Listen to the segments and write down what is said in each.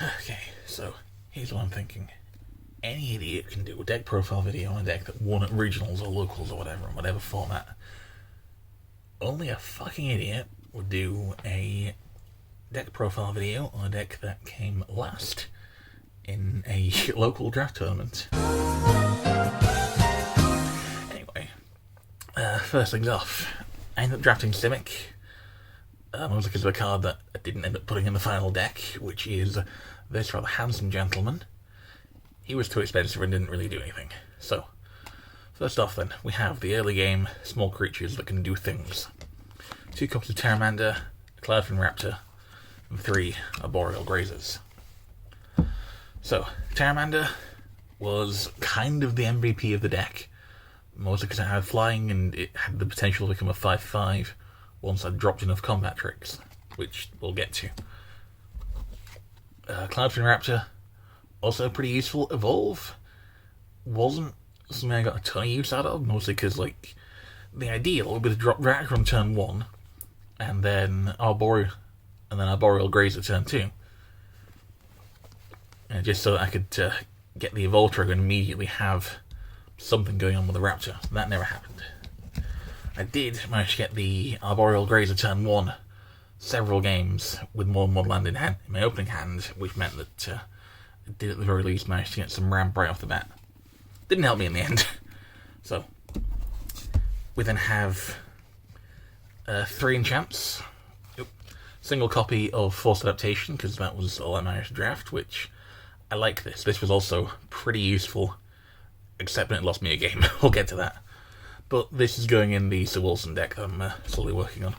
Okay, so here's what I'm thinking. Any idiot can do a deck profile video on a deck that won at regionals or locals or whatever, in whatever format. Only a fucking idiot would do a deck profile video on a deck that came last in a local draft tournament. Anyway, first things off, I ended up drafting Simic, mostly because of a card that I didn't end up putting in the final deck, which is this rather handsome gentleman. He was too expensive and didn't really do anything. So, first off then, we have the early game small creatures that can do things. 2 copies of Pteramander, a Cloudfin Raptor, and 3 Arboreal Grazers. So, Pteramander was kind of the MVP of the deck, mostly because it had flying and it had the potential to become a 5-5 once I dropped enough combat tricks, which we'll get to. Cloudfin Raptor, also pretty useful. Evolve wasn't something I got a ton of use out of, mostly because, like, the ideal would be to drop Raptor on turn 1, and then Arboreal Grazer turn 2. Just so that I could get the Evolve trigger and immediately have something going on with the Raptor. That never happened. I did manage to get the Arboreal Grazer turn 1 several games with more than one land in my opening hand, which meant that I did at the very least manage to get some ramp right off the bat. Didn't help me in the end. So, we then have 3 enchants. Single copy of Forced Adaptation, because that was all I managed to draft, which I like this. This was also pretty useful, except when it lost me a game. We'll get to that. But this is going in the Sir Wilson deck that I'm slowly working on.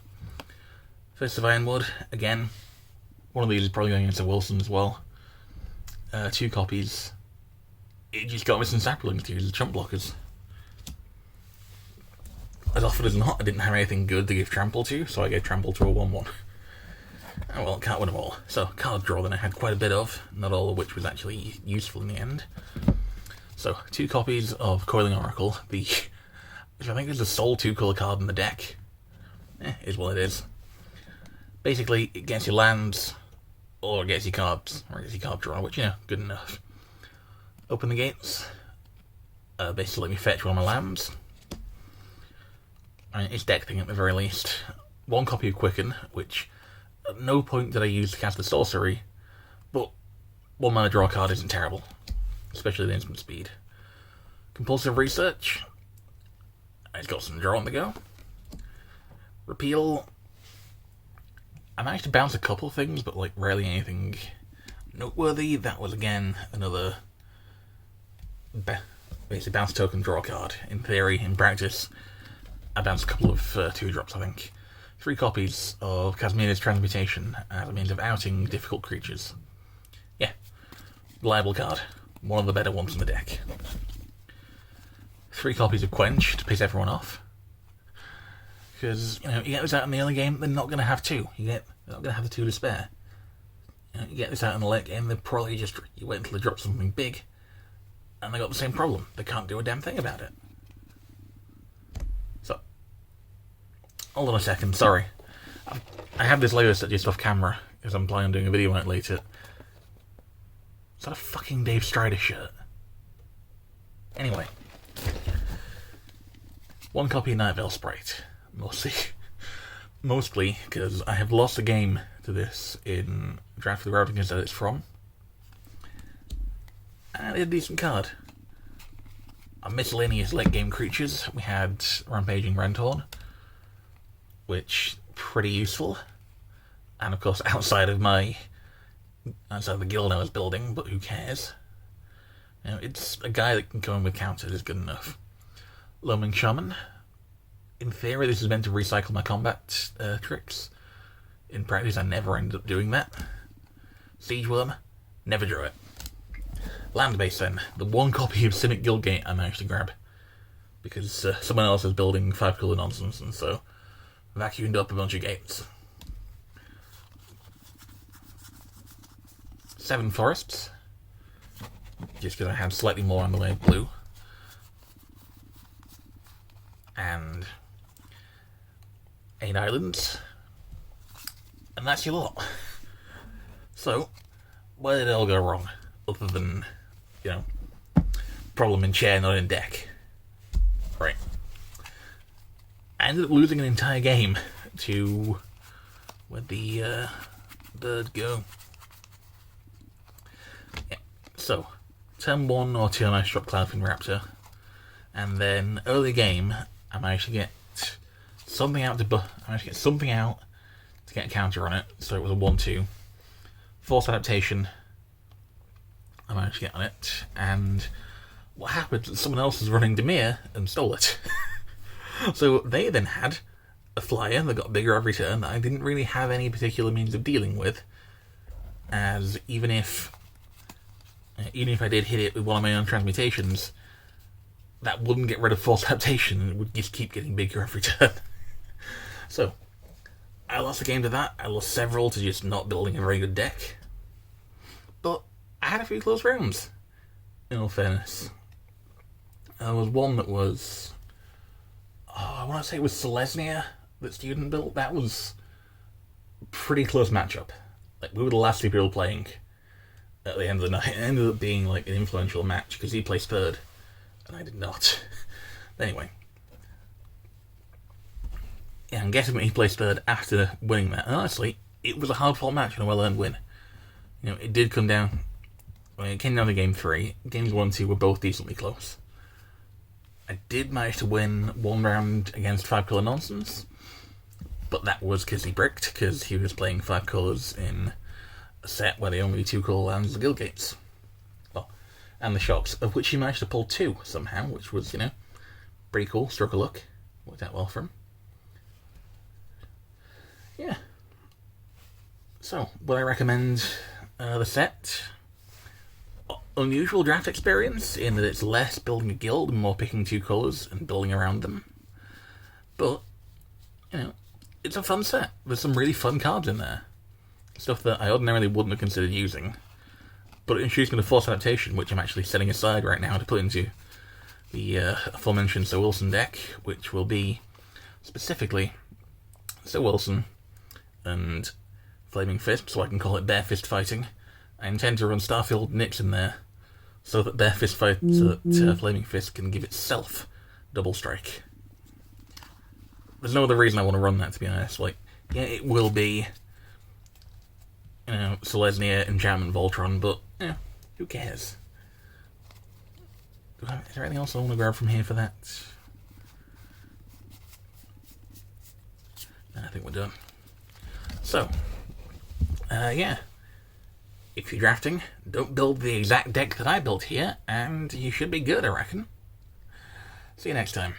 First of Ironwood, again. One of these is probably going into Wilson as well. 2 copies. It just got me some saplings to use as chump blockers. As often as not, I didn't have anything good to give trample to, so I gave trample to a 1-1. Oh well, can't win them all. So, card draw then I had quite a bit of, not all of which was actually useful in the end. So, 2 copies of Coiling Oracle, which I think is the sole 2-colour card in the deck. Is what it is. Basically, it gets you lands, or it gets you cards, or it gets you card draw, which, good enough. Open the gates. Basically let me fetch one of my lands. I mean, it's deck thing at the very least. 1 copy of Quicken, which at no point did I use to cast the sorcery, but 1 mana draw card isn't terrible, especially the instant speed. Compulsive Research. It's got some draw on the go. Repeal. I managed to bounce a couple of things, but like rarely anything noteworthy. That was again another basically bounce token draw card. In theory, in practice, I bounced a couple of 2-drops, I think. 3 copies of Casmina's Transmutation as a means of outing difficult creatures. Yeah, reliable card. One of the better ones in the deck. 3 copies of Quench to piss everyone off. Because, you get this out in the early game, they're not going to have 2. They're not going to have the 2 to spare. You get this out in the late game, they're probably just, you wait until they drop something big, and they got the same problem. They can't do a damn thing about it. So, hold on a second, sorry. I have this Lego set just off camera, because I'm planning on doing a video on it later. Is that a fucking Dave Strider shirt? Anyway. 1 copy of Night Veil Sprite. Mostly because I have lost a game to this in Draft for the Ravnica that it's from. And it's a decent card. Our miscellaneous late game creatures, we had Rampaging Rentorn, which pretty useful. And of course outside of the guild I was building, but who cares? It's a guy that can come in with counters is good enough. Loaming Shaman. In theory, this is meant to recycle my combat tricks. In practice, I never ended up doing that. Siege Worm, never drew it. Land base then, the 1 copy of Simic Guildgate I managed to grab. Because someone else is building 5-colour nonsense, and so vacuumed up a bunch of gates. 7 forests. Just because I had slightly more on the way of blue. And 8 islands. And that's your lot. So, where did it all go wrong? Other than, problem in chair, not in deck. Right. I ended up losing an entire game to... Where'd the bird go? Yeah. So, turn 1 or 2 I struck Cloudfin Raptor. And then, early game, I managed to get something out to get a counter on it. So it was a 1-2. Force adaptation, I managed to get on it. And what happened is someone else was running Demir and stole it. So they then had a flyer that got bigger every turn that I didn't really have any particular means of dealing with, as even if I did hit it with one of my own transmutations, that wouldn't get rid of force adaptation, and it would just keep getting bigger every turn. So, I lost a game to that, I lost several to just not building a very good deck, but I had a few close rounds, in all fairness. There was one that was... I want to say it was Selesnya that Student built. That was a pretty close matchup. Like, we were the last two people playing at the end of the night. It ended up being like an influential match because he placed third and I did not. Anyway. Yeah, I'm guessing he placed third after winning that. And honestly, it was a hard-fought match and a well-earned win. It did come down... it came down to Game 3. Games 1 and 2 were both decently close. I did manage to win one round against 5 colour nonsense, but that was because he bricked, because he was playing 5 colours in a set where the only 2 colour lands the Guild Gates. Well, and the Shocks, of which he managed to pull 2 somehow, which was, pretty cool, stroke of luck. Worked out well for him. Yeah. So, would I recommend the set? Unusual draft experience in that it's less building a guild and more picking 2 colours and building around them. But, it's a fun set. There's some really fun cards in there. Stuff that I ordinarily wouldn't have considered using. But it introduced me to Force Adaptation, which I'm actually setting aside right now to put into the aforementioned Sir Wilson deck, which will be specifically Sir Wilson and Flaming Fist, so I can call it Bare Fist Fighting. I intend to run Starfield Nips in there, so that Flaming Fist can give itself double strike. There's no other reason I want to run that, to be honest. It will be, Selesnya, Enchantment, Voltron, but, who cares? Is there anything else I want to grab from here for that? I think we're done. So, if you're drafting, don't build the exact deck that I built here, and you should be good, I reckon. See you next time.